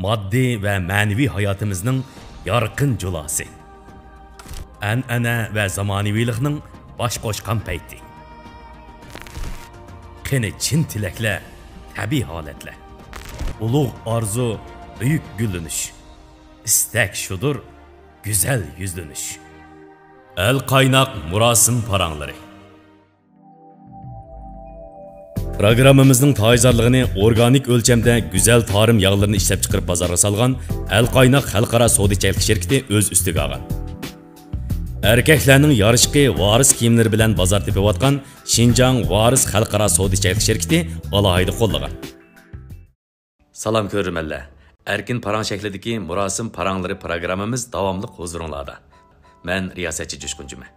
moddiy va ma'naviy hayotimizning yorqin julosi. An'ana va zamonaviylikning bosh qo'shgan payti. Qani chin tilaklar, tabiiy holatlar. Ulug' orzu, buyuk gullanish. İstek şudur, güzel yüzleniş. El kaynak murasim parangları. Programımızın tayizarlığını organik ölçemde güzel tarım yağlarını işlep çıkarıp pazara salgan El Kaynak Xalqaro Savdo-sotiq şirketi öz üstüge algan. Erkeklerinin yarışqı varis kiyimleri bilen bazar tepivatkan Şinjan Varis Xalqaro Savdo-sotiq şirketi alayida qo'llagan. Salam ko'rmanlar. Erkin parang şeklideki murasim parangları programımız davamlıq huzurunlarda. Ben riyasatçı Coşkuncuman.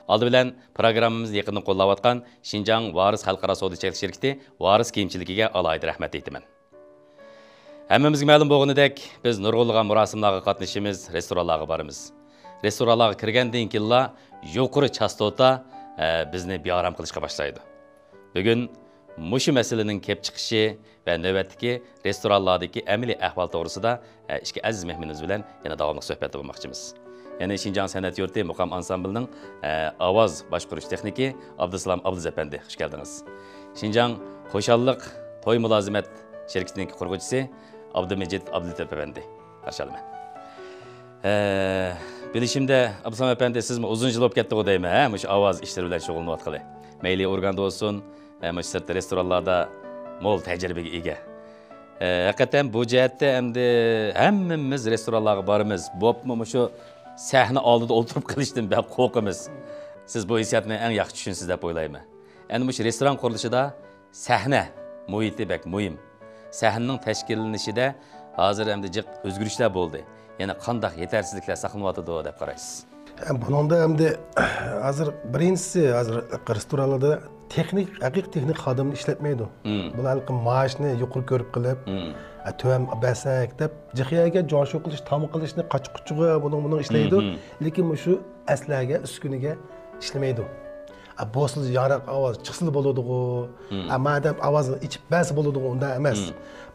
Aldı bilen programımız yakını qo'llayotgan Şinjan Varis Xalqaro Savdo-sotiq şirketi varis kiyimchiligiga alayida rahmat aytaman. Hammamizga ma'lum bo'lganidek, biz nurg'unlagan murasimlarga qatnashimiz, restoranlarga boramiz. Restoranlarga kirgandan keyinla yuqori chastota bizni beoram qilishga boshlaydi. Bugun mushu masalaning kelib chiqishi va navbatdagi restoranlardagi amaliy ahvol to'g'risida ikki aziz mehmonimiz bilan yana davomli suhbat bo'lmoqchimiz. Yani Şinjan Sanat Yurti Muqam Ansamblının ovoz boshqarish texniki Abdusalom Abduzafandi. Hoş geldiniz. Şinjan Xo'shalliq to'y mulozimat shirkatining qurg'uvchisi Abdumajid Abdulatif Efendi. Qarshi olaman. Bilishimda Abdusalom Efendi siz uzun yil bo'lib ketdi deyman, ha, mush ovoz ishlari bilan shug'ullanayotgani. Mayli organda bo'lsin, mush sirtda restoranlarda mo'l tajribaga ega. Haqiqatan bu jihatda endi hammamiz restoranlarga boramiz. Bo'pmi shu sahna oldida o'tirib qilishdan ben qo'rqamiz. Siz bu hissiyatni eng yaxshi tushunsiz deb o'ylayman. Endi bu restoran qurilishida sahna muhiti bek muhim. Sahnaning tashkillanishida hozir endi jiq o'zgarishlar bo'ldi. Yana qanday yetersizliklar saqlanayotdi deb qaraysiz? Buningda endi hozir birinchisi hozir restoranlarda haqiqiy texnik xodimni ishlatmaydi. Bularning maoshni yuqori ko'rib qilib, tuvam basak deb jihiyaga joshu qilish, tam qilishni qochquchug'i buning ishlaydi. Lekin shu aslaga, uskuniga ishlamaydi. Bosil yaraq ovoz chiqsil bo'ladi-ku. Madam ovozni ichib bas bo'ladi-ku, unda emas.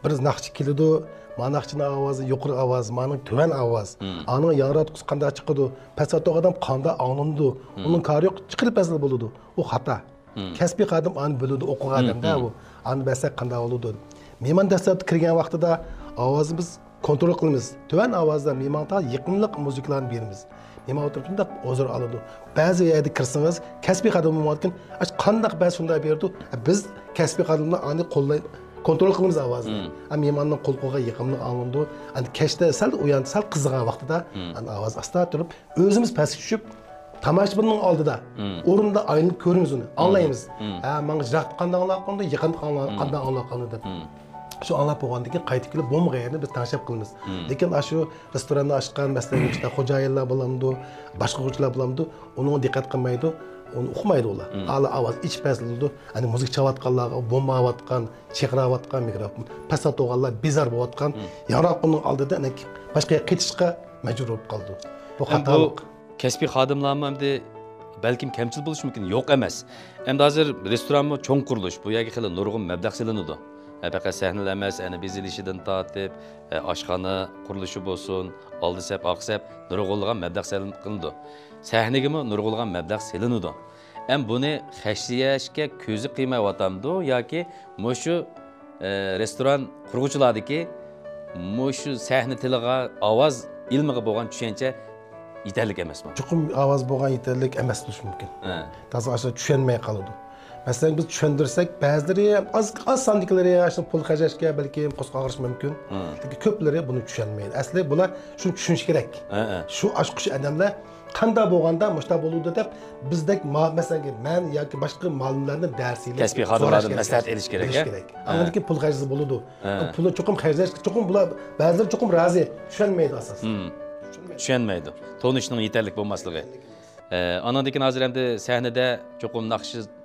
Bir naqshi keladi, manaqchining ovozi yuqori ovoz, mening tuvan ovoz. Aning yaratqusi qanday chiqadi, pasatoq odam qanday anglandi. Uning kari yo'q, chiqilib basil bo'ladi. U xato. Kasbiy xodim ani biladi, o'qigan odamda bu. Ani basak qanday bo'ladi. Mehmon dastlabda kirgan vaqtida ovozimiz kontrol qilamiz. Tuvan ovozda mehmonga yaqinlik muzikalarni beramiz. Mehmon o'tiribda huzur oladi. Ba'zi yerda kirsangiz, kasbiy xodim bo'lmagan, qanday bas shunday berdi. Biz kasbiy xodimni ani qo'llay kontrol qilamiz ovozni. Mehmonning qo'l-qo'lga yaqinlik olindi. Ani kechda sal uyanib, sal qizigan vaqtida ani ovoz asta turib, o'zimiz pastga tushib tomoshabinning oldida o'rinda aylanib ko'ramiz uni, anglaymiz. Menga jiroq qanday anglaqanda, yaqin qanday anglaqanda deb. Shu anglab bo'lgandan keyin qaytib kelib bo'lmagan yerni biz tanishib qilamiz. Lekin shu restoranni ochgan masalan ichida xo'jayinlar bo'lamdi, boshqa qo'shnilar bo'lamdi, uni diqqat qilmaydi, uni uqmaydi ular. Ala ovoz ich pasladi, ani muzik chalayotganlar, bombayotgan, chaqirayotgan mikrofon, pasat o'g'anlar bezar bo'layotgan, yaroqning oldida boshqa ketishga majbur bo'lib qoldi. Bu xatolik. Kasbiy xodimlarmi endi balkim kamchil bo'lishi mumkin, yo'q emas. Endi hozir restoranmi cho'ng qurilish, bu yerga xili nurg'un mablag' silinadi. Faqat sahnalar emas, ana bezilishidan tortib, oshxona qurilishi bo'lsin, oldi sap, oq sap nurg'unlagan mablag' silinadi. Sahnagami nurg'unlagan mablag' silinadi. Buni xashlashga ko'zi qiymayotgandi yoki mushu restoran qurg'uvchilardagi mushu sahna tiliga, ovoz ilmiga bo'lgan tushuncha yeterli emasmi? Chuqur ovoz bo'lgan yeterli emas bo'lishi mumkin. Toza aslida tushunmay qoladi. Masalan biz tushundirsak, ba'zilari az sondiklari ashuni pul xarajlashga balki qo'zg'alish mumkin. Lekin ko'plari buni tushunmaydi. Aslida bular shuni tushunish kerak. Shu oshqush odamlar qanday bo'lganda mushta bo'ludi deb bizdek masalan men yoki boshqa ma'lumotlarni darsiga kasbiy xodimlardan maslahat olish kerak. Aniki pul xarajlasa bo'ladi. Pulni chuqur xarajlash, chuqur bular ba'zilari chuqur razi tushunmaydi asosan. Tushunmaydi. Tonishning yetarli bo'lmasligi. Ondan keyin hozir endi sahnada cho'qim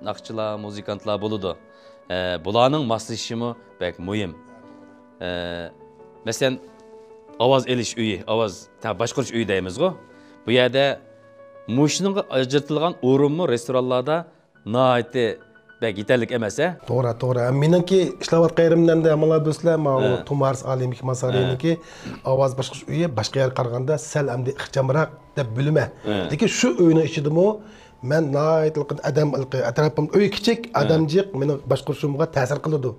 naqshchilar, muzikantlar bo'ladi. Bularning moslashishimi bek muhim. Masalan, ovoz elish uyi, ovoz boshqarish uyi deymiz-ku. Bu yerda mushning ajratilgan o'rinmi restoranlarda nihoyatda bek yeterlik emas, ha? To'g'ri. Meniki ishlayotganimdan da amalar do'stlar, mana Tumars Ali Mehmonsaroyiniki ovoz boshqarish uyi boshqa yer qaraganda sal hamda ixchamroq deb bilma. Lekin shu uyning ichidami men adam atrofim uy kichik, odamjiq meni boshqarishimga ta'sir qiladi.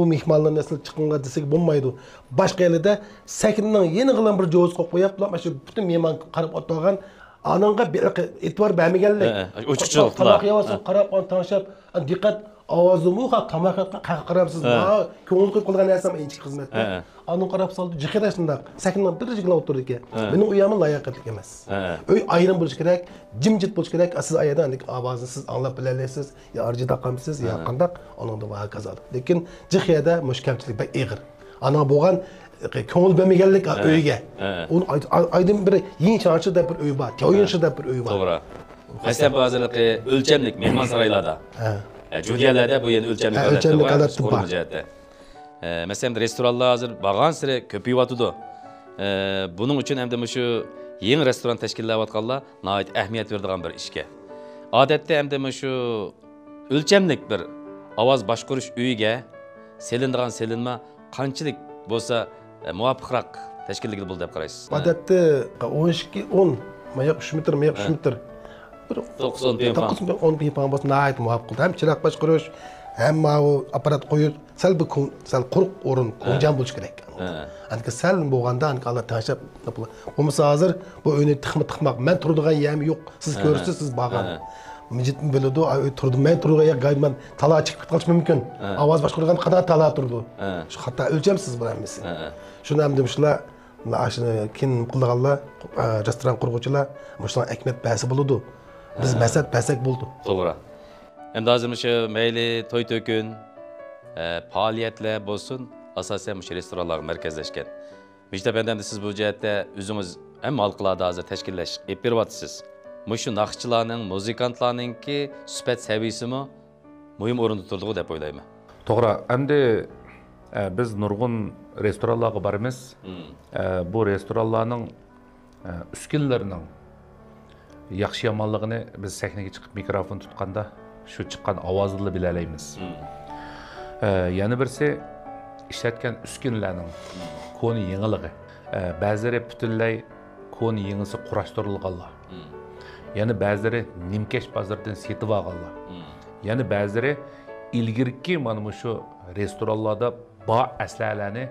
U mehmonlar nasl chiqqanga desak bo'lmaydi. Boshqa yerda sakinning yenigilan bir jo'z qo'yib qo'yib, mana shu butun mehmon qarab o'tirgan ananga e'tibor bermaganlik. Ochiqchiliklar. Qarab tanishib, diqqat ovozimni tomoqqa qarabsiz. Ko'ngil qo'yib qolgan narsam inchi xizmatda. Anu qarab soldi, jiqida shundaq. Sakinlar bir jiqla o'tirdi ekan. Mening uyim layoqatli emas. Uy ayrim bo'lishi kerak, jimjit bo'lishi kerak. Siz ayada ovozni siz anglab bilalaysiz, yo arjida qamsiz, yo qandaq, oningda va kazalik. Lekin jiqiyada mushkamchilik bak ig'ir. Ana bo'lgan ko'ngil bermaganlik uyga. Uni aydan bir yengchachida deb bir uy bor, joyinchida bir uy bor. To'g'ri. Masalan, ba'zilari o'lchamlik mehmonsaroylarda. Judiyalarda bu endi o'lchamlik holatda bor. Masalan, restoranlar hozir bag'an siri ko'payyotdi. Buning uchun hamda shu yangi restoran tashkillayotganlar nihoyat ahamiyat beradigan bir ishga. Odatda hamda shu o'lchamlik bir ovoz boshqarish uyiga selinadigan selinma qanchalik bo'lsa muvofiqroq tashkilligini bo'ldi deb qaraysiz. Odatda 12-10 mayoq 3 metr, mayoq 3 metr. 90 piypan bo'lsa nihoyat muvofiq. Ham chiroq boshqarish, hamma apparat qo'yib, sal quruq o'rin, ko'jam bo'lish kerak. Anki sal bo'lganda Alloh tashab bo'lmasa hozir bu uyni tiqmoq. Men turadigan yam yo'q. Siz ko'rsiz, siz bag'an. Mijit biladi, men turgan gayman tala chiqib qolish mumkin. Ovoz boshqargan qadar tala turdi. Shu hatto o'lchamsiz bilamsiz. Shuni ham demişlar, shuni kin qilganlar, restoran qurg'uvchilar, mushlar akmat basi bo'ladi. Biz masat pasak bo'ldi. To'g'ri. Endi hozir shu mayli to'y to'kun, faoliyatlar bo'lsin, asosan shu restoranlar markazlashgan. Mijda bendamda siz bu jihatda o'zingiz ham halqalarda hozir tashkillash ep beryapsiz. Mushu naqshchilarning, muzikantlarningki sifat saviyasimi muhim o'rinda turadi deb o'ylayman. To'g'ri. Endi biz nurg'un restoranlarga boramiz. Bu restoranlarning uskunlarining yaxshi yomonligini biz sahnaga chiqib mikrofon tutganda shu chiqqan ovozni bilalaymiz. Yana birisi ishlatgan uskunlarning koni yengiligi. Ba'zilari butunlay koni yengisi qurashtirilganlar. Yana ba'zilari nimkesh bozordan setib olganlar. Yana ba'zilari ilgirki mana shu restoranlarda bor aslarlarni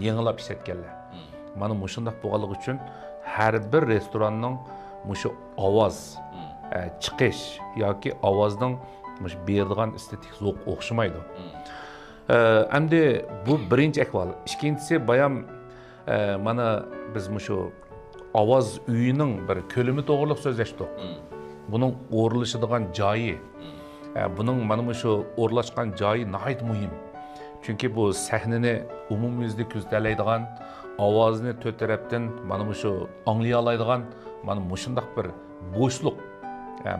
yengilab ishlatganlar. Mana shunday bo'lganligi uchun har bir restoranning mushu ovoz chiqish yoki ovozning mush beradigan estetik zo'q o'xshamaydi. Endi bu birinchi ahvol. Ikkinchisi bayam mana biz mushu ovoz uyining bir ko'lami to'g'riliq so'zlashdik. Buning o'rilishadigan joyi, buning mana shu o'rlashgan joyi nihoyat muhim. Chunki bu sahnani umumyuzlik ko'zlaydigan, ovozni to'rt tarafdan mana shu anglay oladigan mana shunday bir bo'shliq,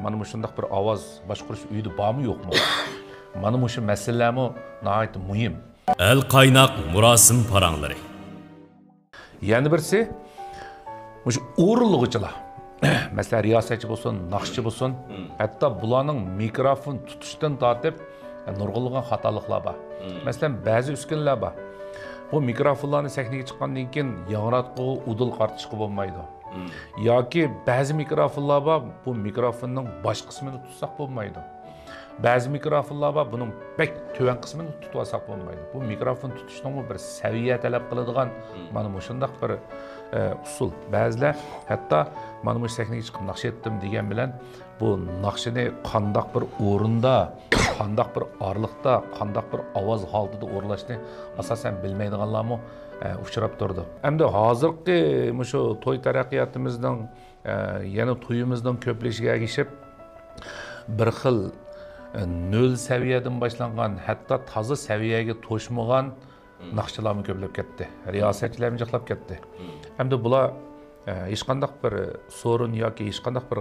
mana shunday bir ovoz boshqarish uyida bormi yo'qmi? Mana shu masalalarmi nihoyat muhim. El qaynoq murosim paranglari. Yana birisi shu o'rinlig'ichilar. Masalan, riyosatchi bo'lsin, naqshchi bo'lsin, hatto bularning mikrofon tutishdan tortib nurg'ulg'an xatoliklar bor. Masalan, ba'zi uskunlar bor. Bu mikrofonlarni sahnaga chiqqandan keyin yangratqu, udul qartishga bo'lmaydi. Yoki ba'zi mikrofonlar bor, bu mikrofonning bosh qismini tutsak bo'lmaydi. Ba'zi mikrofonlar bor, buning bek to'van qismini tutib olsak bo'lmaydi. Bu mikrofon tutishning bir saviya talab qiladigan mana shunday bir usul. Ba'zilar hatto mana bu sahnaga chiqib naqsh etdim degan bilan bu naqshini qandoq bir o'rinda, qandoq bir orliqda, qandoq bir ovoz holatida o'rlashni asosan bilmaydiganlarmi uchrab turdi. Endi hozirgi shu to'y taraqqiyotimizning yana to'yimizning ko'plashiga ergishib bir xil nol saviyadan boshlangan, hatto toza saviyaga to'shmagan naqshchilarni ko'plab ketdi. Riyosatchilarni jiqlab ketdi. Endi bular hech qanday bir sorun yoki hech qanday bir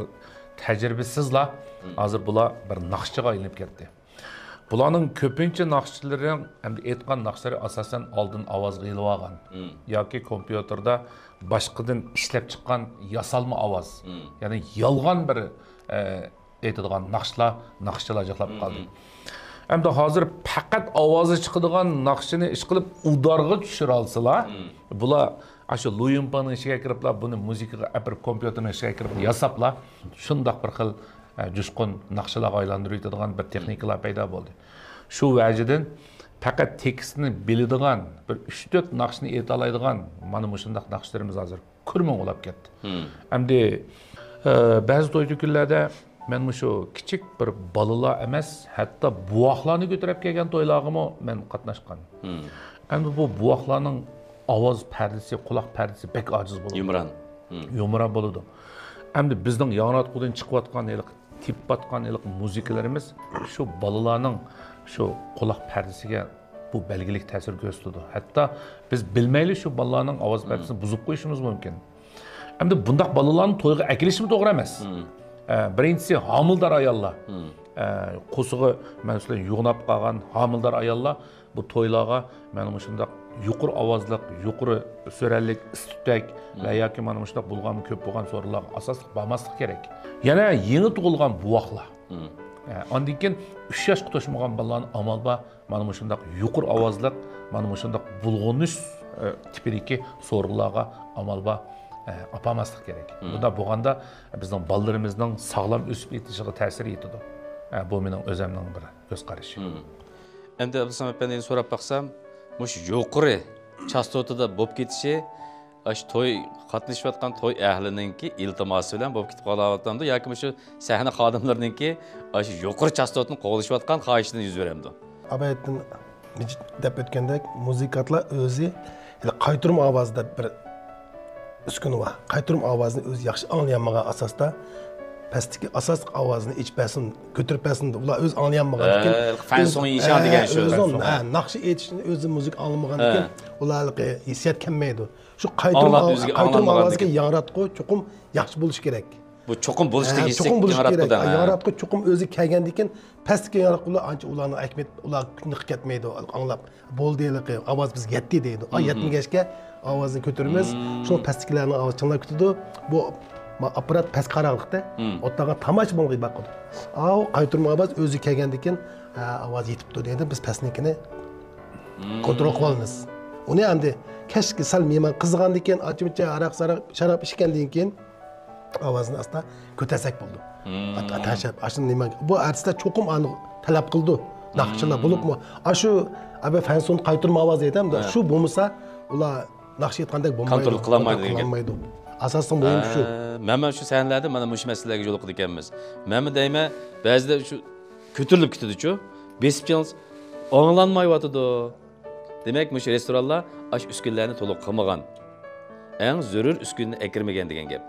tajribasizlar hozir bular bir naqshchiga aylanib ketdi. Bularning ko'pincha naqshchilarining endi aytgan naqshlari asosan oldin ovozga ilib olgan yoki kompyuterda boshqadan ishlab chiqqan yasalma ovoz, ya'ni yolg'on bir aytadigan naqshchilar jiqlab qoldi. Endi hozir faqat ovozi chiqadigan naqshini ish qilib udarga tushira olsalar, bular shu luyimpanın ishiga kiriblar, buni muzikaga bir kompyuterning ishiga kirib yasablar, shundoq bir xil jushqun naqshalarga aylantiradigan bir texnikalar paydo bo'ldi. Shu vajidan faqat tekstni biladigan, bir 3-4 naqshni aytaoladigan mana shundoq naqshlarimiz hozir kurming bo'lib ketdi. Endi ba'zi to'y to'kinlarda men shu kichik bir bolalar emas, hatto buvoqlarni ko'tarib kelgan to'ylarga men qatnashgan. Endi bu buvoqlarning ovoz pardasi, quloq pardasi bek ojiz bo'ladi. Yumran bo'ladi. Endi bizning yonatqudan chiqayotgan tipatgan muzikalarimiz shu bolalarning shu quloq pardasiga bu belgilik ta'sir ko'rsatadi. Hatto biz bilmayli shu bolalarning ovoz pardasini buzib qo'yishimiz mumkin. Endi bundaq bolalarni to'yga akilishimi to'g'ri emas. Birinchisi homildor ayollar. Qo'sig'i masalan yo'nab qolgan homildor ayollar bu to'ylarga mana shunday yuqori ovozli, yuqori so'rallik, istutak va yoki mana shunday bo'lgan ko'p bo'lgan so'rlarga asosli bo'lmaslik kerak. Yana yangi tug'ilgan buvoqlar. Ondan keyin 3 yoshga to'shmagan bolalarni amalda mana shunday yuqori ovozli, mana shunday bulg'unish tipidagi so'rlarga amalda apamaslik kerak. Bunda bo'lganda bizning balalarimizning sog'lom o'sib yetishiga ta'sir etadi. Bu mening o'zimning bir ko'z qarashim. Endi Abdusamad apani so'rab baqsam, mush yuqori chastotida bo'lib ketishi, to'y qatnashayotgan to'y ahlininki iltimosi bilan bo'lib ketib qolayotganda yoki shu sahna xodimlarininki yuqori chastotni qo'g'lashayotgan xohishidan yuz beramdi. Abayatdan deb o'tgandek, muzikantlar o'zi qaytirma ovozda bir uskuni var. Qaytirma ovozini o'zi yaxshi anglayolmagan asosda pastki asos ovozini ichpasin, ko'tirpasin, ular o'z anglayolmagan ekan. Fanson ishon degan shu. Naqshi aytishni o'zi muzik anglamagan ekan, ularga hissiyat kelmaydi. Shu qaytirma ovoziga yangratqu cho'qim yaxshi bo'lish kerak. Bu cho'qim bo'lishda yangratqudan. Yangratqu cho'qim o'zi kelgandan keyin pastki yangratqular ancha ularni aytmaydi, ular niq ketmaydi, anglab bo'ldi-liqi, ovoz biz yetdi deydi. Yetmagachga ovozni ko'taramiz. Shu pastkilarning ovozi chinglab ketadi. Bu aparat past qaranglikda o'ttaga tomosha bo'lib baqadi. Qaytirma ovoz o'zi kelgandan keyin ovoz yetibdi deydi. Biz pastnikini kontrol qilamiz. Uni endi kashki sal mehmon qizg'andan keyin ochimcha aroq-saroq sharab ichgandan keyin ovozni asta ko'tarsak bo'ldi. Tashab, ashun nima bu artistlar cho'qim aniq talab qildi. Naqshlar bo'libmi? Shu fanson qaytirma ovoz aytamda, shu bo'lmasa ular naqsh aytgandek bo'lmaydi. Kontrol qilolmaydi. Asosan bo'yin shu. Mana shu sanlarda mana shu masalalarga yo'liqdi ekanmiz. Men deyman, ba'zida shu ko'tarilib ketadi-ku. Besib chans anglanmayotidi. Demak, shu restoranlar ash uskunlarni to'liq qilmagan. Eng zarur uskunni akirmagan degan gap.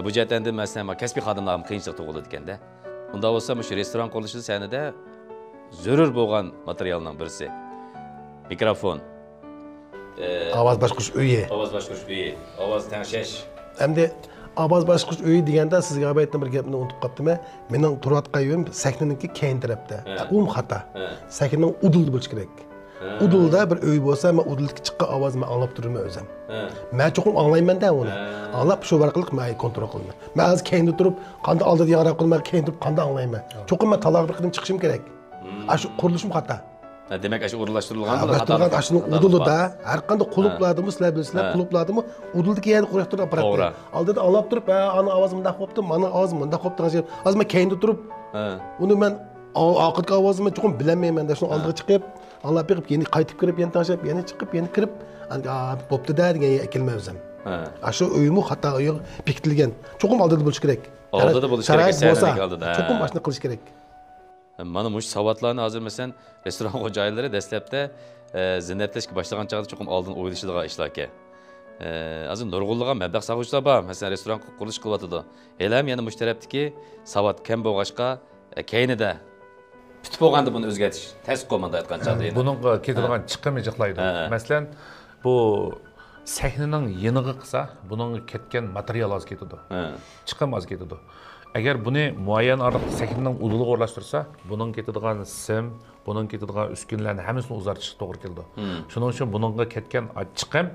Bu jihatdan masalan, kasbiy xodimlarga qiyinchilik tug'iladi ekanda. Unda bo'lsa, shu restoran qurilishi sanada zarur bo'lgan materialning birisi mikrofon, ovoz boshqarish uyi. Ovoz tangshash. Endi ovoz boshqarish uyi deganda sizga aytdim bir gapni unutib qoldim. Mening turayotgan uyim sahnaninki keyin tarafda. Xato. Sahnaning udulda bo'lish kerak. Udulda bir uy bo'lsa, men uduldagi chiqqan ovozni anglab turibman o'zim. Men cho'qim anglayman-da uni. Anglab shu orqali men kontrol qilaman. Men hozir keyinda turib, qanday oldida yarab qilmay, keyin turib qanday anglayman. Cho'qim men talaqliqdan chiqishim kerak. Shu qurilishim xato. Demak, shu o'rinlashtirilgan xato. Udulda har qanday qulupladimi, sizlar bilsizlar, qulupladimi, uduldagi yerni qo'yib aparatda. Oldida anglab turib, ana ovoz bunday qilibdi, mana ovoz bunday qilibdi. Hozir men keyinda turib, uni men oxirgi ovozimni cho'qim bilmayman-da, shuni oldiga chiqib anglab berib, yana qaytib kirib, yana tashab, yana chiqib, yana kirib, bo'pti-da degan kelmay o'zim. Shu uyimi xato uy bekitilgan. Cho'qim oldida bo'lish kerak. Oldida bo'lish kerak, sahnaga oldida. Cho'qim shuni qilish kerak. Mana mush savatlarni hozir masalan restoran xo'jayinlari dastlabda zinnatlashga boshlagan chog'da cho'qim oldin o'ylashadigan ishlar ekan. Hozir nurg'unligan mablag' sag'uvchilar bor, masalan restoran qurilish qilyotdi. Elam yana mush tarafdagi savat kam bo'lg'achqa keyinida bitib bo'lganda buni o'zgartish tez qo'manda aytgan chog'da endi. Buning ketadigan chiqimi jiqlaydi. Masalan, bu sahnaning yeniga qilsa, buning ketgan material oz ketadi. Chiqim oz ketadi. Agar buni muayyan ariq sahnaning uduliga o'rlashtirsa, buning ketadigan sim, buning ketadigan uskunlarni hammasini uzartish to'g'ri keldi. Shuning uchun buningga ketgan chiqim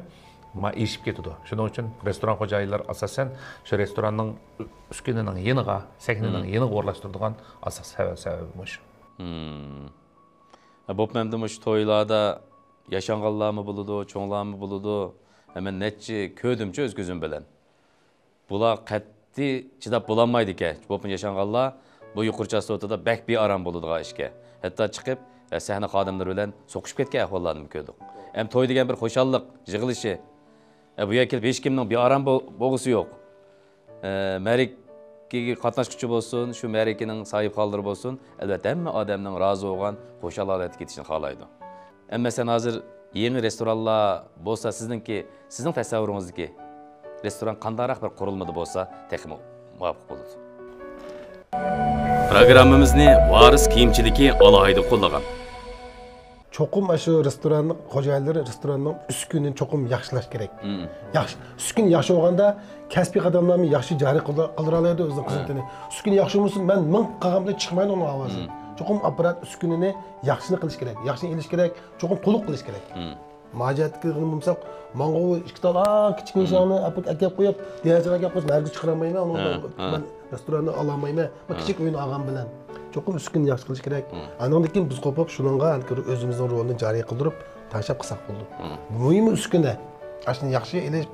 eshib ketadi. Shuning uchun restoran xo'jayinlar asosan shu restoranning uskunining yeniga, sahnaning yeniga o'rlashtiradigan asos sabab mush. Bo'pmamdi shu to'ylarda yaşanğanlarmı buludu, çoğlarmı buludu. Hemen netçi köydümçü öz gözüm bilen. Bula qatti chidab bulanmaydı ki. Bo'pun yaşanğanlar bu yuqori chastotada bek bir aram buluduğu işke. Hatta çıkıp sahne xodimlari bilan so'qishib ketgan ahvollarni ko'rdik. Hem to'y degan bir xo'shallik, yig'ilishi. Bu yerga kelib hech kimning bir aram bo'lg'isi yo'q. Mərikəyə qatnaşqıcı olsun, şu mərikənin sahibxanları olsun, əlbəttə hamma odamning rozi bo'lgan xo'shal holatga ketishini xohlaydi. Amma sen hozir yangi restoranlar bo'lsa, sizning tasavvuringizdagi restoran qandayroq bir qurilmada bo'lsa, texmo muvofiq bo'ladi. Programmamizni Varis kiyimchiligi alohida qo'llagan. Çokum şu restoranın xo'jayinlari restoranning uskunini çokum yaxshilash kerak. Yaxshi, uskun yaxshi bo'lganda kasbiy qadamlarni yaxshi joriy qildira oladi o'zining xizmatini. Uskun yaxshi bo'lsa, men ming qilganimda chiqmaydi uning ovozi. Çokum apparat uskunini yaxshini qilish kerak, yaxshini elish kerak, çokum to'liq qilish kerak. Majat qilgan bo'lsak, menga ikki tala kichik nishonni akab qo'yib, derajaga akab qo'yib, narga chiqaramayman, uni men restoranni olamayman. Men kichik o'yin olgan bilan çokum üskün yaxshi qilish kerak. Andan keyin biz qo'pib shuningga o'zimizning rolini joriy qildirib, tashlab qilsak bo'ldi. Muhimi uskuna. Ashuni yaxshi elish,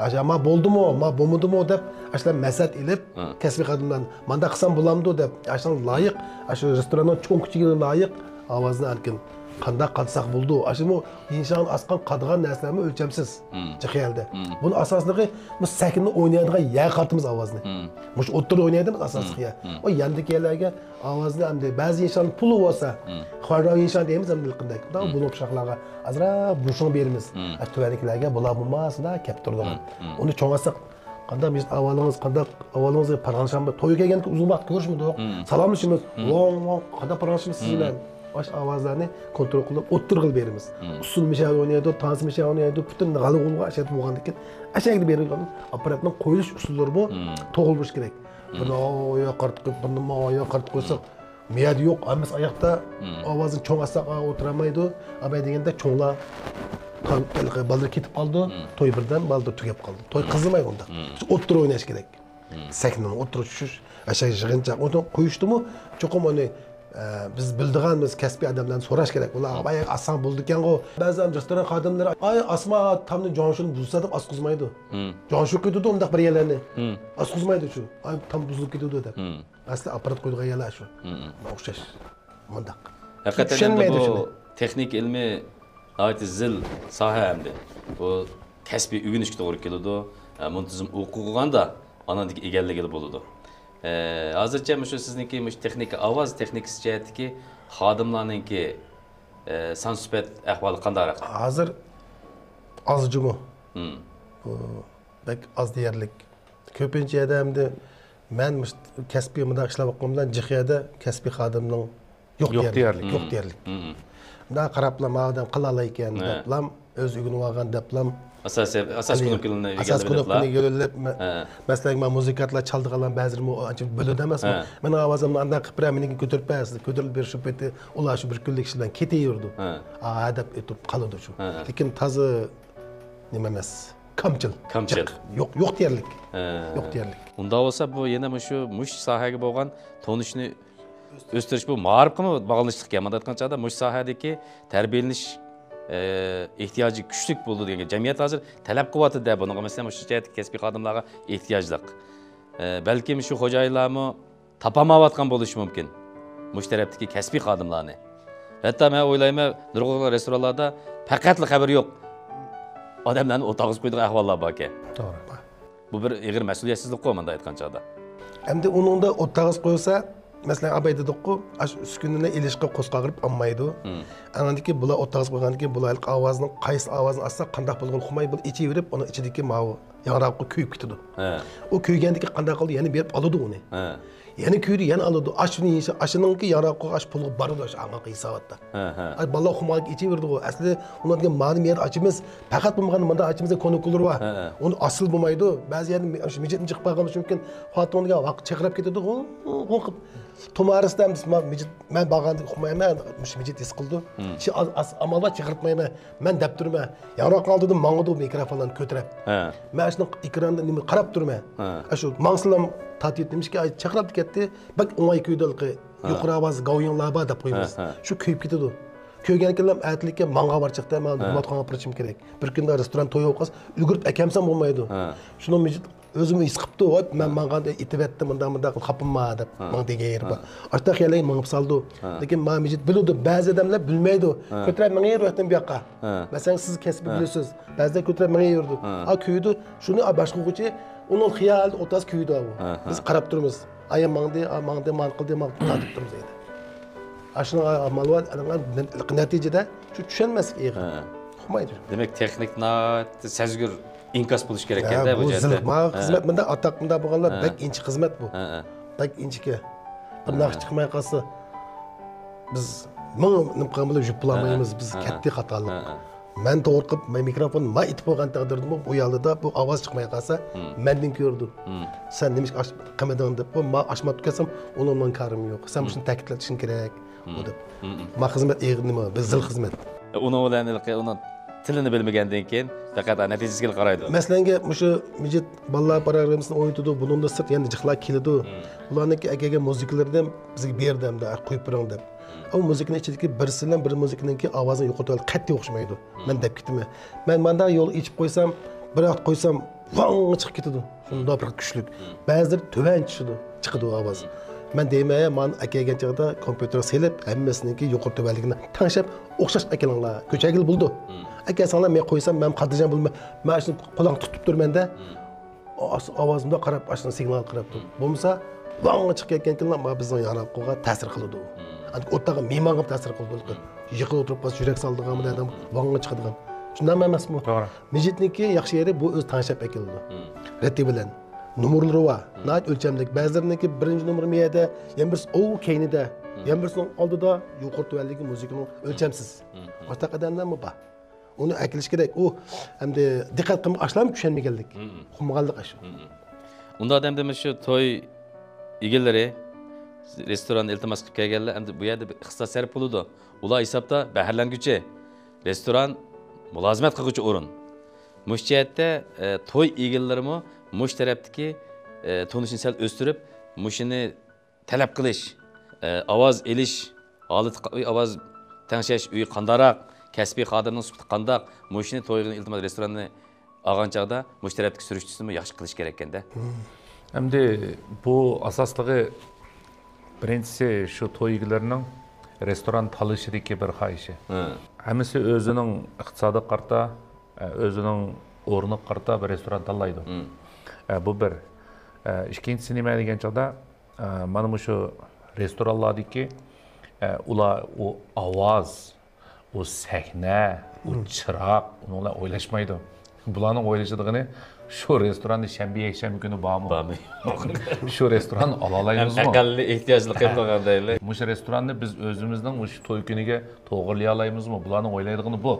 ajama bo'ldimi, ma bo'lmadimi deb, ashlar masat elib, kasbiy xodimlarni menda qilsam bo'lamdi deb, ashun loyiq, ashu restoranning cho'ng kichigiga loyiq ovozni alkin qanday qilsak bo'ldi. Ashuni inson asqan qadgan narsalarni o'lchamsiz chiqyaldi. Buni asosligi biz sakinni o'ynaydigan yer qartimiz ovozni. Mush o'ttirib o'ynaydimiz asosiga. O yandikilarga ovozni hamda ba'zi inson puli bo'lsa, xorro inson deymiz hamda qanday. Da buni o'xshaqlarga azroq bushini beramiz. Tuvaniklarga bular bo'lmasda kep turdigan. Uni cho'ng'asak qanday biz avvalingizga paranshamba to'yga kelganda uzun vaqt ko'rishmidik. Salomlashimiz, "Vong, qanday paranshimiz siz bilan?" Baş avazlarını kontrol qilib o'ttirg'il beramiz. Usul misha o'ynaydi, tans misha o'ynaydi, butun g'alg'ulga ashat bo'lgandan keyin ashakli berilgan apparatning qo'yilish usullari bu to'g'ri kerak. Buni oyoq qartib qo'yib, buni oyoq qartib qo'ysak, miyadi yo'q, hammasi oyoqda ovozini cho'ng'asak o'tiramaydi. Abay deganda cho'nglar baldir ketib qoldi, to'y birdan baldir tugab qoldi. To'y qizimaydi unda. O'ttirib o'ynash kerak. Saknin o'ttirib tushish, ashak yig'incha o'tib qo'yishdimi, cho'qim uni biz bildiğimiz kasbiy adamlardan so'rash kerak. Ular "Ay, asan bo'ldi ekan-ku." Ba'zan restoran xodimlari "Ay, asma tamni jonshuni buzsa" deb asqizmaydi. Jonshu ketdi undaq bir yerlarni. Asqizmaydi shu. "Ay, tam buzilib ketdi" deb. Asli apparat qo'ydigan yerlar shu. O'xshash. Mundaq. Haqiqatan bu texnik ilmi g'oyat zil soha hamdi. Bu kasbiy o'rganishga to'g'ri keladi. Muntazam o'qiganda anandagi egalligi bo'ladi. Hozircha shu sizniki texnika ovoz texnikasi jihatdagi xodimlarninki son sifat ahvoli qanday? Hozir ozjimi. Bak oz deyarlik. Ko'pincha odamda men kasbiy mudaq ishlab o'qimdan jihiyada kasbiy xodimning yo'q deyarlik. Bunda qarablar ma'odam qilala ekan deblam, o'z uyini olgan deblam. Asas kunukilini egallab. Masalan, men muzikantlar chaldiganlar ba'zilarini ancha bo'ladi emasmi? Men ovozimni andan qilib meniki ko'tarib bersin, ko'tarilib berishib ketdi. Ular shu bir kunlik ishdan ketaverdi. Adab etib qoladi shu. Lekin tozi nima emas. Kamchil. Yo'q deyarlik. Yo'q deyarlik. Unda bo'lsa bu yana shu mush sohaga bo'lgan tonishni o'stirish bu ma'rifga bog'lanishlik ham aytganchada mush sohadagi tarbiyalanish ihtiyacı güçlük buldu diye. Cemiyet hazır talep kuvveti de bunu. Mesela şu cihet kasbiy xodimlarga ehtiyaclık. Belki şu xo'jayinlarni tapamavatgan bo'lishi mumkin. Mush tarafdagi kasbiy xodimlarni. Hatta men o'ylayman, nurg'un restoranlarda faqatli xabar yo'q. Odamlarni o'tag'iz qo'ydigan ahvollar bor ekan. To'g'ri. Bu bir ig'ir mas'uliyatsizlik qo'ymanda aytgan chog'da. Endi uningda o'tag'iz qo'ysa, mesela abay dedik-ku, aş üskününe ilişki qo'zg'ag'irib olmaydi. Anandaki bular o'tag'iz qo'ygandan keyin bular ovozning qaysi ovozni assa qanday bo'lgan qilmay, bu ichaverib, uni ichidagi mavi yangroqqa kuyib ketadi. O kuygandagi qanday qildi, yana berib oladi uni. Yana kuydi, yana oladi. Ashuni yeysa, ashininki yangroqqa ash pulga boradi o'sha anaqa hisobotda. Ay balla xumolik ichaverdi u. Asli ularga ma'lum yer ochimiz, faqat bo'lmagan menda ochimizda konukulur va uni asl bo'lmaydi. Ba'zi yerda mijitni chiqib qolgani uchun xotinga vaqt chaqirib ketadi. O'qib Tomarisdan biz men bag'anda uxmayman, mijit his qildi. Shu amalda chaqirtmayman. Men deb turma. Yangroq oldim, mang'idi mikrofondan ko'tarib. Men shuni ekranda nima qarab turma. Shu mangsilam tatiyat demişki chaqirib ketdi. Bak o'ngay kuydilqi yuqori ovoz go'yinlar bor deb qo'yamiz. Shu kuyib ketadi. Köygenkiler atlikka manga barçakta men hurmatxona pırçım gerek. Bir kunda restoran to'y o'qas, ulgurib akamsam bo'lmaydi. Shuni mijit o'zim his qilibdi, men manga itib etdim, bunda qilib xapinma deb, men degan yer bor. Ashta xiyalay mingib saldi. Lekin men mijit biludi, ba'zi odamlar bilmaydi. Ko'tarib menga yuribdim bu yoqqa. Masalan, siz kasb bilasiz. Ba'zida ko'tarib menga yurdi. Kuydi, shuni boshqa o'quvchi uning xiyal o'taz kuydi u. Biz qarab turamiz. Ayam mangdi mal qildi, mal tatib turamiz edi. Aşına malvat neticede şu düşenmez ki. Xumaydı. Demek teknik sezgür inkas buluş gereken de bu cihette. Bu zilma hizmet mende atakmında boğanlar bek inci hizmet bu. Bek inci ki. Bir nakış çıkmaya kalsa biz nımkamılı jüplamayımız biz ketti hatalı. Ben doğurqıp mikrofon ma itip olgan taqdirda bu yalda bu ovoz chiqmay qolsa mendin ko'rdi. Sen demiş qilmading deb bu ma ochma tutkasam onundan karim yo'q. Sen shuni ta'kidlashing kerak deb. Ma xizmat nima? Biz zil xizmat. Uni bilan uni tilini bilmagandan keyin faqat natijasiga qaraydi. Masalan, shu mijit bolalar programmasini o'yintidu, bundan da sirt endi jiqlar keladi. Ularniki akaga muzikalardan bizga berdimda qo'yib biring deb. O müzikin içindeki birisinden bir müzikinki avazını yo'qotib qat'iy o'xshamaydi. Men deb ketdim. Men manda yo'l ichib qo'ysam, bir vaqt qo'ysam, vang chiqib ketadi. Shunda bir kuchlik. Ba'zilar tuvan chiqadi ovoz. Men deymay, men akaga chig'da kompyuter selib, hammasiniki yuqori tuvanligini tanishib, o'xshash akalanglar. Ko'chagil bo'ldi. Aka sanlar men qo'ysam, men qaddijan bo'lmay, men shuni qo'lang tutib turmanda, ovozimda qarab, ashuna signal qarab tur. Bo'lmasa, vang chiqib ketganlar bizning yaraqo'ga ta'sir qiladi. Ottaga mehmonga ta'sir qildi. Yiqilib o'tirib qolsa, yurak saldigan odam vanga chiqadigan. Shundan emasmi? To'g'ri. Mijitniki yaxshi yeri bu o'z tanishib ekildi. Rati bilan nomerlari bor. Nayt o'lchamlik. Ba'zilariniki birinchi nomer miyada, yana birisi o keynida, yana birisi oldida yuqori tuvanligi muzikaning o'lchamsiz. Boshqa qadamdan bor. Uni akilish kerak. U hamda diqqat qilib ashlam tushunmaganlik. Xumg'allik ash. Unda odam demiş shu to'y egillari restoran iltimos qilib kelganlar endi bu yerda ixtisos sarf bo'ladi. Ular hisobda bahrlanguchi restoran mulozimat qiluvchi o'rin. Mush jihatda to'y egillarimi mush tarafdagi tunishni sal o'stirib, mushini talab qilish, ovoz elish, ovoz tangshash uyi qandaroq, kasbiy xodimning sifati qandoq, mushini to'yga iltimos restoranni olgan chaqda mush tarafdagi surishtisini yaxshi qilish kerak ekanda. Endi bu asosligi birinchisi shu to'ygilarning restoran tanlashidagi bir xohishi. Hammasi o'zining iqtisodiy qarta, o'zining o'rniga qarta bir restoran tanlaydi. Bu bir. Ikkinchisi nima degan chog'da, mana shu restoranlardagi ular o ovoz, o sahna, o chiroq, ular o'ylashmaydi. Bularning o'ylashidigini shu restoranni shanba yakshanba kuni bormi? Shu restoran ola olaymizmi? Aqalli ehtiyojli qilgandaylar. Shu restoranni biz o'zimizning shu to'y kuniga to'g'rilay olamizmi? Bularning o'ylaydigini bu.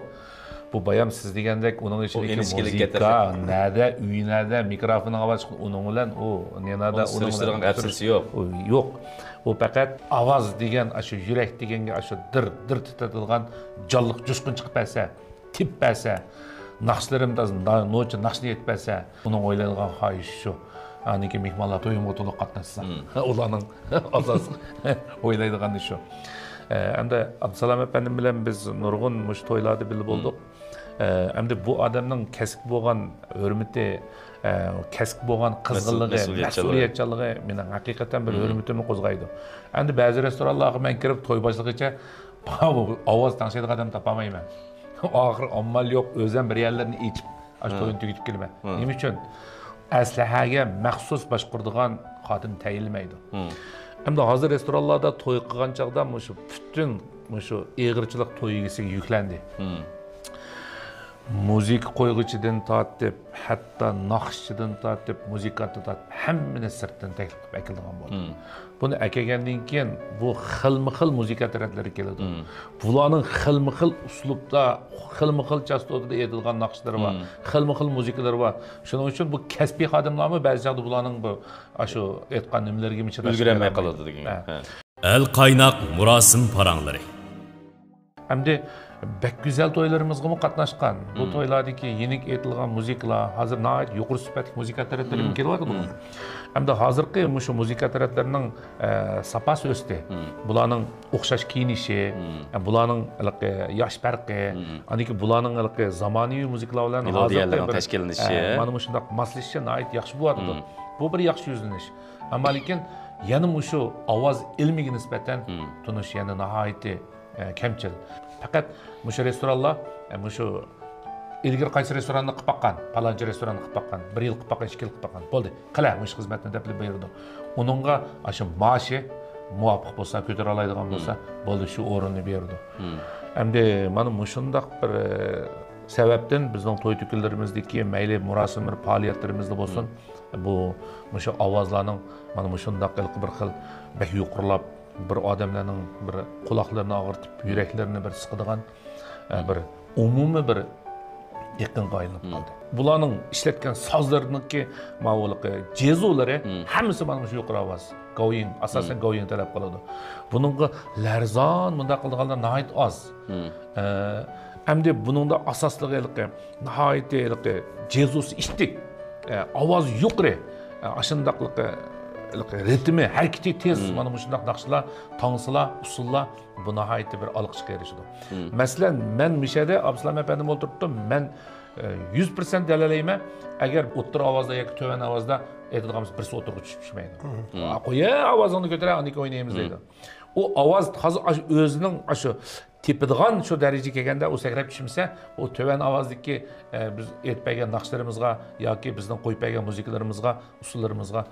Bu bayam siz degandek uning ichidagi muzika, nada, uynada, mikrofonning ovoz uning bilan u nenada uning absisi yo'q. Yo'q. U faqat ovoz degan, shu yurak deganga shu dir titadigan jonliq jo'shqin chiqib bo'lsa, tip bo'lsa, naqshlarimda nocha naqshni yetmasa, uning o'ylaydigan xohish shu. Aniki mehmonlar to'yimga to'liq qatnashsa, ularning asos o'ylaydigani shu. Endi Abdusalom apandim bilan biz nurg'un mush to'ylarda bilib bo'ldik. Endi bu odamning kasb bo'lgan hurmati, kasb bo'lgan qizg'inligi, mas'uliyatchanligi meni haqiqatan bir hurmatimni qo'zg'aydi. Endi ba'zi restoranlarga men kirib to'y boshlig'icha ovoz tanishadigan odam topolmayman. Oxir ommal yo'q, o'zim bir yerlarni ichib, to'yni tugitib kelman. Nima uchun? Aslahaga maxsus boshquradigan xodim tayinlanmaydi. Endi hozir restoranlarda to'y qilgan chaqda shu butun shu eg'irchilik to'y egasiga yuklandi. Muzika qo'yg'ichidan tortib, hatto naqshchidan tortib, muzikantdan tortib, hammani sirtdan taklif qilib kelgan bo'ldi. Buni akagandan keyin bu xilma-xil muzika taraflari keladi. Bularning xilma-xil uslubda, xilma-xil chastotada aytilgan naqshlari bor, xilma-xil muzikalar bor. Shuning uchun bu kasbiy xodimlarmi ba'zi joyda bularning bu shu aytgan nimalarga michirash ulgurmay qoladi degan. El qaynoq murosim paranglari. Hamda bek güzel toylarımızga mı katnaşkan. Bu toylardaki yenik etilgan muzikalar hazır nait yuqori sifatli muzika taratlarına kelyapti. Hem de hazırki şu muzika taratlarının sapası östü. Bularning o'xshash kiyinishi, bularning yosh farqi, aniki bularning zamoniy muzikalar bilan melodiyalarning tashkillanishi, mana shunday moslashishi nait yaxshi bo'ladi. Bu bir yaxshi yuzlanish. Ammo lekin yana shu ovoz ilmiga nisbatan tunish yana nihoyatda kamchil. Faqat shu restoranlar shu ilgari qaysi restoranni qilib baqqan, palonchi restoranni qilib baqqan, 1 yil qilib baqqan, 2 yil qilib baqqan. Bo'ldi. Qila shu xizmatni deb buyurdi. Uningga shu maoshi muvofiq bo'lsa, ko'tara oladigan bo'lsa, bo'ldi shu o'rinni berdi. Hamda mana shundaq bir sababdan bizning to'y to'kinlarimizdagi mayli murosim bir faoliyatlarimizda bo'lsin, bu shu ovozlarning mana shundaq bir xil bek yuqurlab bir odamlarning bir quloqlarini og'ritib, yuraklarini bir siqadigan bir umumiy bir yaqinga aylanib qoldi. Bularning ishlatgan sozlariniki ma'lumki jezolari hammasi mana shu yuqori ovoz. Go'yin, asosan go'yin talab qiladi. Buningga larzon bunda qilganlar nihoyat oz. Hamda buningda asosligi nihoyat jezosi ishtik. Ovoz yuqori. Ashundaqligi ritmi, harakati tez mana shundaq naqshlar, tangslar, usullar bu nihoyat bir olqishga erishdi. Masalan, men Mishada Abdusalom apandim o'tiribdim. Men 100% dalalayman. Agar o'ttir ovozda yoki to'van ovozda aytadiganimiz birsi o'tirib tushmaydi. Qo'ya ovozini ko'tara, aniki o'ynaymiz deydi. O ovoz hozir o'zining shu tepadigan shu darajaga kelganda u sakrab tushmasa, o to'van ovozdagi biz aytpagan naqshlarimizga yoki bizning qo'ypagan muzikalarimizga, usullarimizga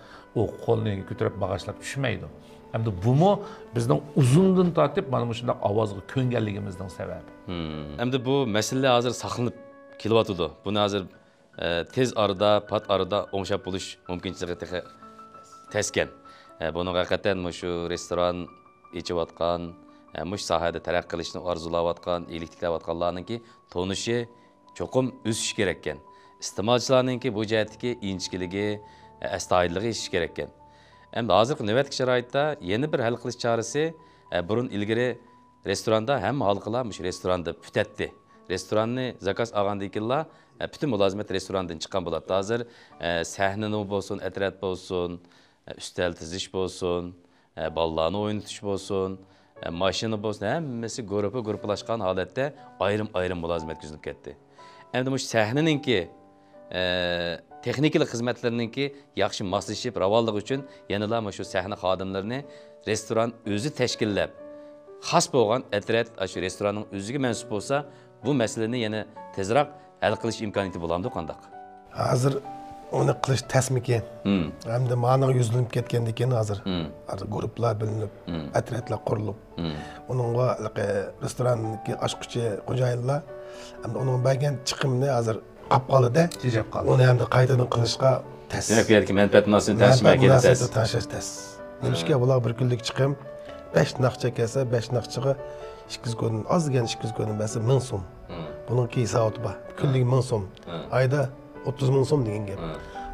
o qo'lni ko'tarib bag'ishlab tushmaydi. Hamda bumi bizning uzundan tortib mana shunday ovozga ko'nganligimizning sababi. Hamda bu masala hozir saqlanib kelyapti. Buni hozir tez arada, pat arada o'ngshab bo'lish mumkinchiligi taskan. Buni haqiqatan shu restoran ichayotgan, mush sohada taraqqiy qilishni orzulayotgan, iyilik tilayotganlarningki tonishi cho'qim o'sish kerak ekan. Iste'molchilarningki bu jihatdagi inchikiligi, astoydilligi ishish kerak ekan. Endi hozirgi navbatdagi sharoitda yana bir hal qilish chorasi burun ilgari restoranda hamma xalqlar mush restoranda putatdi. Restoranni zakaz olgandikinlar bütün mulozimat restorandan chiqqan bo'ladi. Hozir sahnani bo'lsin, atrat bo'lsin, ustal tizish bo'lsin, ballarni o'ynatish bo'lsin, mashina bo'lsin, hammasi guruhlashgan holatda ayrim mulozimat ko'zinib ketdi. Endi bu sahnaninki texnikalik xizmatlarninki yaxshi moslashib ravollik uchun yanada shu sahna xodimlarini restoran o'zi tashkillab, xos bo'lgan atrat shu restoranning o'ziga mansub bo'lsa, bu masalani yana tezroq hal qilish imkoniyati bo'lamdi qandaq? Hozir uni qilish tasmikan. Hamda ma'noga yuzlanib ketgandan keyin hozir guruhlar bilinib, atratlar qurilib, uningga restoranniki oshquchi xo'jayinlar hamda uning bergan chiqimni hozir olib qoldi-da, tejab qoldi. Uni hamda qaytadan qilishga tas. Demak, bu yerga manfaat munosabati tashlash tas. Nimishga bular bir kunlik chiqim 5 naqcha kelsa, 5 naqchaga 200 kun, ozgan 200 kun bo'lsa 1000 so'm. Buningki hisobi bor. Kunlik 1000 so'm. Oyda 30 ming so'm degan gap.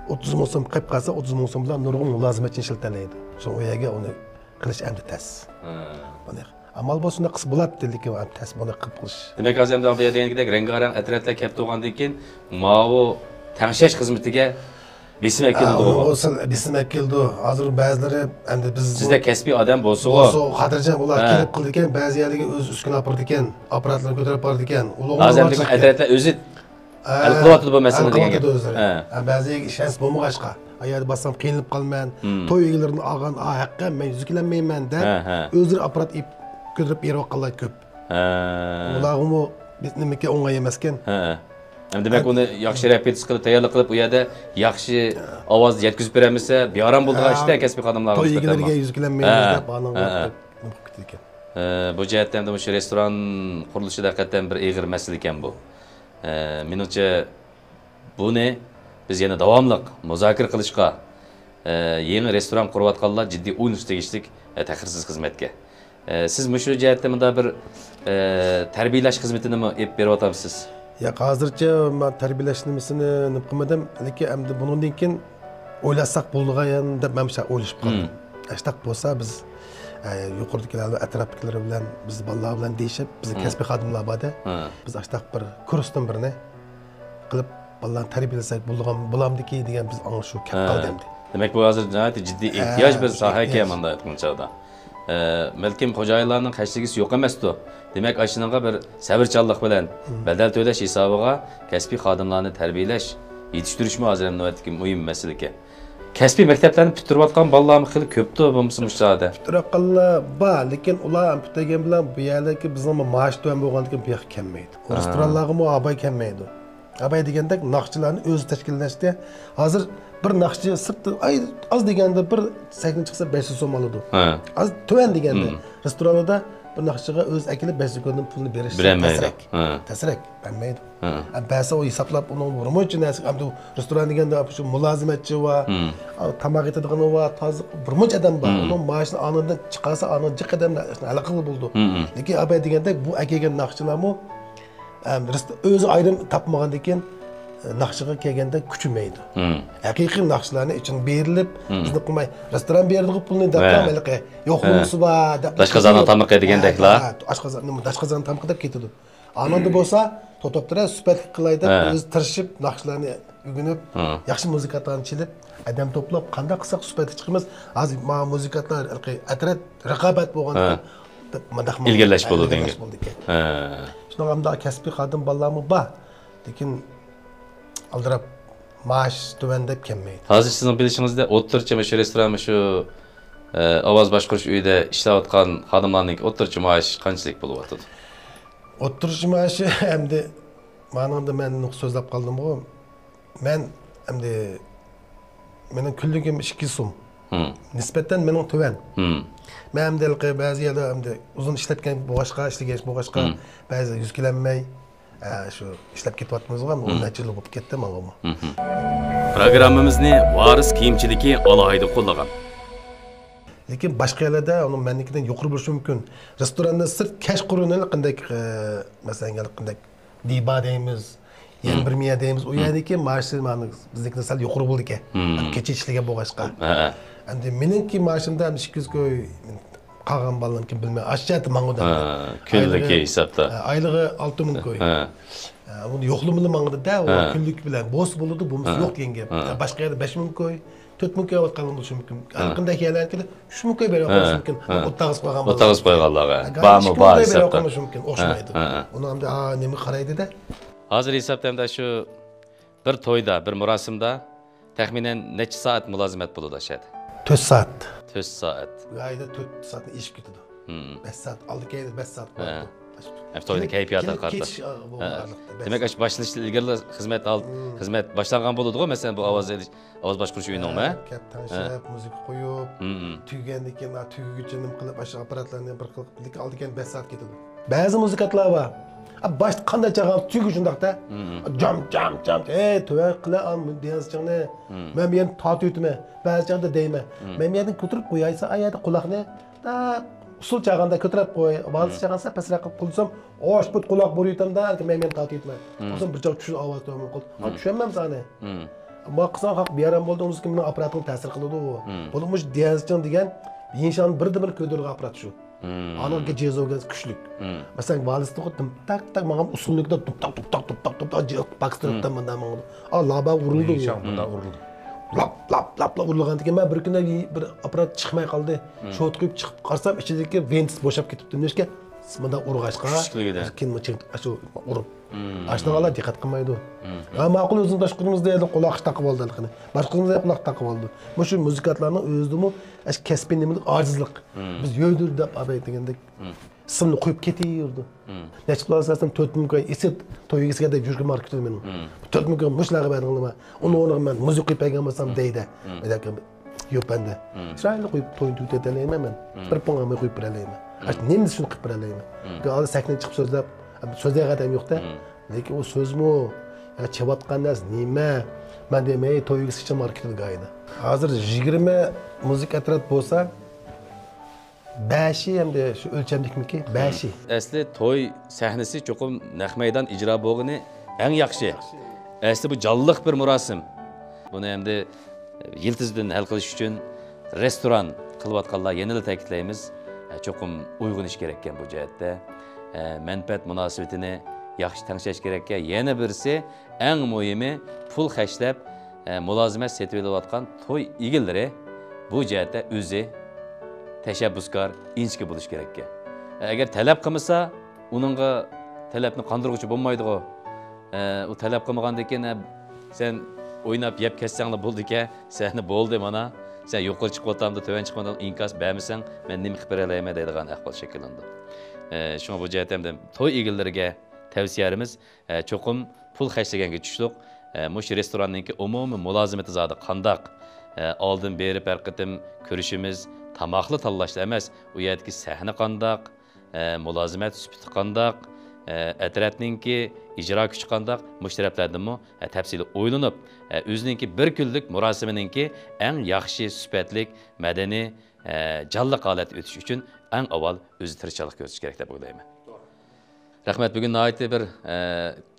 30 ming so'm qilib qolsa, 30 ming so'm bilan nurg'un mulozimatni ishlatiladi. Shu o'yaga uni qilish endi tas. Buni amal bo'lsa qis bo'ladi, lekin tas buni qilib qilish. Demak, hozir ham degandek rangarang atratlar kelib turgandan keyin ma'vo tangshash xizmatiga besim keldi. Bo'lsin, besim keldi. Hozir ba'zilari endi biz sizda kasbiy odam bo'lsa, xotirjam ular kelib qildi ekan, ba'zi yerlarga o'z uskuna olib ekan, apparatlarni ko'tarib bordi ekan. Hozir atratlar o'zi hal qilyapti bu masalani degan gap. Ba'zi ishans bo'lmag'achqa. Ayada bassam qiynalib qolman, to'y egalarini olgan haqqa men yuziklanmayman deb o'zlari apparat ko'tarib berayotganlar ko'p. Ularmi nimaga o'ng'ay emas ekan. Demak, uni yaxshi repetitsiya qilib, tayyorlik qilib, u yerda yaxshi ovoz yetkazib beramizsa, beorom bo'ladigan ishda kasbiy xodimlarga to'y egalariga yuziklanmaymiz deb anonga qilib ekan. Bu jihatdan ham shu restoran qurilishida haqiqatan bir eg'ir masala ekan bu. Menimcha buni biz yana davomli muzokara qilishga, yangi restoran qurayotganlar jiddiy o'yinish tegishlik tahirsiz xizmatga. Siz shu jihatda bunda bir tarbiyalash xizmatini olib beryapsiz? Ya hozircha men tarbiyalash nimasini qilmadim, lekin endi bundan keyin o'ylasak bo'lgan deb men o'ylashib qoldim. Ashtaq bo'lsa biz yuqoridagilar atrofdagilar bilan biz bolalar bilan deyishib bizni kasbiy xodimlar borda biz ashtaq bir kursdan birini qilib bolalarni tarbiyalasak bo'lamdiki degan biz ana shu kelib qoldi endi. Demak bu hozir jiddiy ehtiyoj bir sohaga manda aytgan chog'da. Balkim xo'jayinlarning qashligisi yo'q emas-ku. Demak, ashinaga bir sabrchanlik bilan badal to'lash hisobiga kasbiy xodimlarni tarbiyalash, yetishtirishmi hozir ham navbatdagi muhim masala ekan. Kasbiy maktablarni bitirayotgan bolalarmi xil ko'pdi bo'lmasa mushtada. Bitiraqanlar bor, lekin ular bitirgan bilan bu yerlarga bizning maosh to'g'an bo'lgandan bu yoq kelmaydi. Restoranlarga mu abay kelmaydi. Abay deganda naqshchilarni o'zi tashkillashdi. Hozir bir naqshchi sirtda az deganda bir sakni chiqsa 500 so'm oladi. Az to'g'an deganda restoranda bir naqshchiga o'z akilib 500 so'mdan pulni berish tasrak bermaydi. Ba'zi o hisoblab uni birmuncha narsa, hamda restoran deganda shu mulozimatchi va tamoq etadigan va toza birmuncha odam bor. Uni maoshini anidan chiqarsa anidan jiqadan aloqa bo'ldi. Lekin abay deganda bu akagan naqshchilarmi o'zi ayrim topmagandan keyin naqshiga kelganda kuchmaydi. Haqiqiy naqshlarni uchun berilib, bizni qilmay restoran berdi pulni deb yo'qligi bor deb. Dashqazondan tamoq yegandeklar. Dashqazondan tamoq deb ketadi. Ananda bo'lsa, to'toptira suhbat qilaydi, o'zi tirishib naqshlarni o'rganib, yaxshi muzikantlarni chelib, adam to'plab qanday qilsak suhbatga chiqamiz. Hozir muzikantlar atrat raqobat bo'lganda ilgallash bo'ldi dengi. Shunga hamda kasbiy xodim bolalarmi bor. Lekin aldirab maash tuvandab kelmaydi. Hozir sizning bilishingizda o'ttircha shu restoran shu ovoz boshqarish uyida ishlayotgan xodimlarning o'ttircha maosh qanchalik bo'lib o'tadi? O'ttircha maashi endi meningda men so'zlab qoldim-ku. Men endi mening kunligim 2 so'm. Nisbatan mening tuvan. Men endi ba'zi yerda endi uzun ishlatgan boshqa ishlagan boshqa ba'zi yuzkilanmay shu ishlab ketyapmizga 10 yil bo'lib ketdi menga. Programmamizni varis kiyimchiligi alohida qo'llagan. Lekin boshqa yerlarda uni mennikidan yuqori bo'lishi mumkin. Restoranda sirt kash quruni qanday masalan qanday diba deymiz, yana bir miya deymiz. U yerdagi maoshi biznikidan sal yuqori bo'ldi ekan. Kecha ishlagan boshqa. Endi meningki maoshimda 200 ko'y qolgan bolalarni kim bilmayman. Ashchati mengodan. Kunlik hisobda. Oyligi 6000 ko'y. Uni yo'qligini mangda u kunlik bilan bo's bo'ladi, bo'lmasa yo'q degan gap. Boshqa yerda 5000 ko'y, 4000 ko'y otgan bo'lishi mumkin. Qanday yerlarga 3000 ko'y berib qo'yish mumkin. O'ttag'iz qo'ygan bo'ladi. O'ttag'iz qo'yganlarga. Barmi bor hisobda. Mumkin, o'xshamaydi. Uni hamda nima qaraydi-da. Hozir hisobda shu bir to'yda, bir murosimda taxminan necha soat mulozimat bo'ladi ashadi? 4 soat. 4 soat. Ayda 4 soatni ish ketadi. 5 soat, oldiga 5 soat bo'ladi. To'yda kayfiyatdan qarta. Demak, boshlashdan ilgari xizmat boshlangan bo'ladi-ku, masalan bu ovoz boshqarish uyinimi? Tanishib, muzika qo'yib, tugagandan keyin tugugicha nima qilib, o'sha apparatlarni bir qilib oldigan 5 soat ketadi. Ba'zi muzikantlar bor. Bosh qanday chaqam tugu shundaqda. Jam, tuva qila olmaydi deyasizchangni. Men bu yerni tortib o'tma. Ba'zi chaqda deyman. Men bu yerdan ko'tarib qo'yaysa, ayada quloqni usul chaqanda ko'tarib qo'y. Ba'zi chaqansa pastroq qilib qo'ysam, osh put quloq bo'raytamda, men tortib o'tma. O'zim bir joy tushib ovoz to'g'ri qilib. Tushunmam seni. Ammo qilsam haq beram bo'ldi, o'zi kimning apparatini ta'sir qiladi u. Bo'lmush deyasizchang degan inson birda-bir ko'dirgan apparat shu. Anaga jezoga kuchlik. Masalan, valisda tak mangam usullikda tup pakstiribdan bundan mangam. Laba urildi. Bundan urildi. Lap urilgandan keyin men bir kunda bir apparat chiqmay qoldi. Shot qo'yib chiqib qarsam ichidagi ventis bo'shab ketibdi. Nechga? Bundan urg'ashqa. Kim shu urib. Ashnalar diqqat qilmaydi. Ma'qul o'zini tashqarimizda edi quloq taqib oldi halqini. Boshqamizda quloq taqib oldi. Shu muzikantlarning o'zidimi kasbiy nimalik ojizlik. Biz yo'ydir deb aytgandek ismni qo'yib ketaverdi. Necha qilsam 4000 ko'y esit to'yigisiga deb yurgan market men. 4000 ko'y mushlag'i berganima. Uni o'rniga musiqa qo'yib bergan bo'lsam deydi. Yo'q benda. Chiroyli qo'yib to'y tutalayman men. Bir ponga qo'yib beralayman. Nima shuni qilib beralayman. Hozir sakni chiqib so'zlab so'zlagan ham yo'q-da. Lekin u so'zmi, chavotgan narsa nima? Men demay to'yigisi uchun marketga ayda. Hozir 20 muzika atrat bo'lsa, 5 hamda shu o'lchamlikmiki? 5. Asli to'y sahnasi cho'qim naq maydon ijro bo'lgani eng yaxshi. Asli bu jonliq bir murosim. Buni hamda yiltizdan hal qilish uchun restoran qilayotganlar yana ta'kidlaymiz. cho'qim uyg'unish kerak ekan bu jihatda. Manfaat munosabatini yaxshi tangshlash kerak ekan. Yana birisi, eng muhimi pul xashlab mulozimat setib olayotgan to'y egillari bu jihatda o'zi tashabbuskor, inchki bo'lish kerak ekan. Agar talab qilmasa, uningga talabni qondiruvchi bo'lmaydi-ku. U talab qilmagandan keyin sen o'ynab yeb ketsanglar bo'ldi ekan, seni bo'ldi mana. Sen yuqori chiqib o'tamda, töven chiqmadan inkas bermasang, men nima qilib bera olaman deydigan ahvol shakllandi. Shunga bu jihatdan to'y egillariga tavsiyamiz cho'qim pul xashlaganga tushdik. Mush restoranningki umumiy mulozimati zodi qandaq oldin berib har qitim ko'rishimiz, tamoqli tanlashda emas, u yerdagi sahna qandaq, mulozimat sifati qandaq, atrofninki ijro kuchi qandaq, mush taraflardanmi tafsili o'ylanib, o'zininki bir kunlik murosimininki eng yaxshi sifatlik madaniy jonliq holat o'tish uchun eng avval o'zi tirishchilik ko'rsatish kerak deb o'ylayman. Rahmat, bugun nihoyatda bir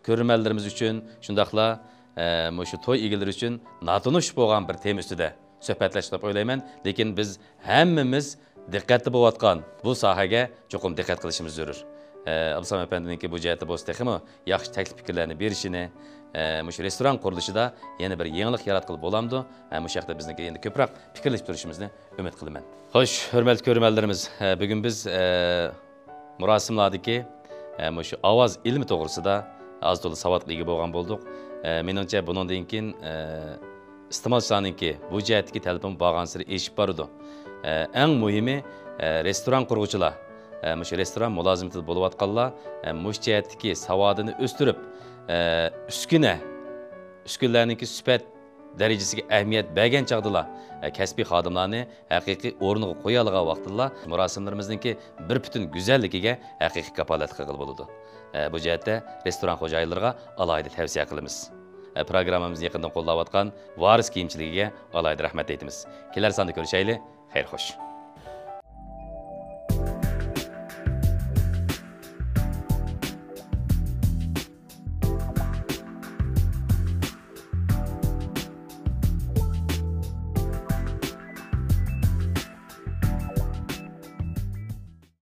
ko'rmanlarimiz uchun, shundaqla shu to'y egilari uchun notanish bo'lgan bir tema ustida suhbatlashib deb o'ylayman. Lekin biz hammamiz diqqatli bo'layotgan bu sohaga cho'qim diqqat qilishimiz zarur. Abdusom apandininki bu jihatda bo'lsa texmi yaxshi taklif fikrlarni berishini, shu restoran qurilishida yana bir yangilik yaratqili bo'lamdi. Shu yoqda bizniki endi ko'proq fikrlashib turishimizni umid qilaman. Xo'sh, hurmatli ko'rmanlarimiz, bugun biz murosimlardagi shu ovoz ilmi to'g'risida az to'la savodga ega bo'lgan bo'ldik. Menimcha bundan keyin iste'molchilarningki bu jihatdagi talabim borgan sari eshib bordi. Eng muhimi restoran quruvchilar, shu restoran mulozimatida bo'layotganlar mush jihatdagi savodini o'stirib, uskunlarningki sifat darajasiga ahamiyat bergan chog'dalar kasbiy xodimlarni haqiqiy o'rniga qo'ya olgan vaqtda murosimlarimizningki bir butun go'zalligiga haqiqiy kafolat qilib bo'ladi. Bu jihatda restoran xo'jayinlariga alohida tavsiya qilamiz. Programmamizni yaqindan qo'llayotgan Voris kiyimchiligiga alohida rahmat aytamiz. Kelar sonda ko'rishaylik. Xayr xo'sh.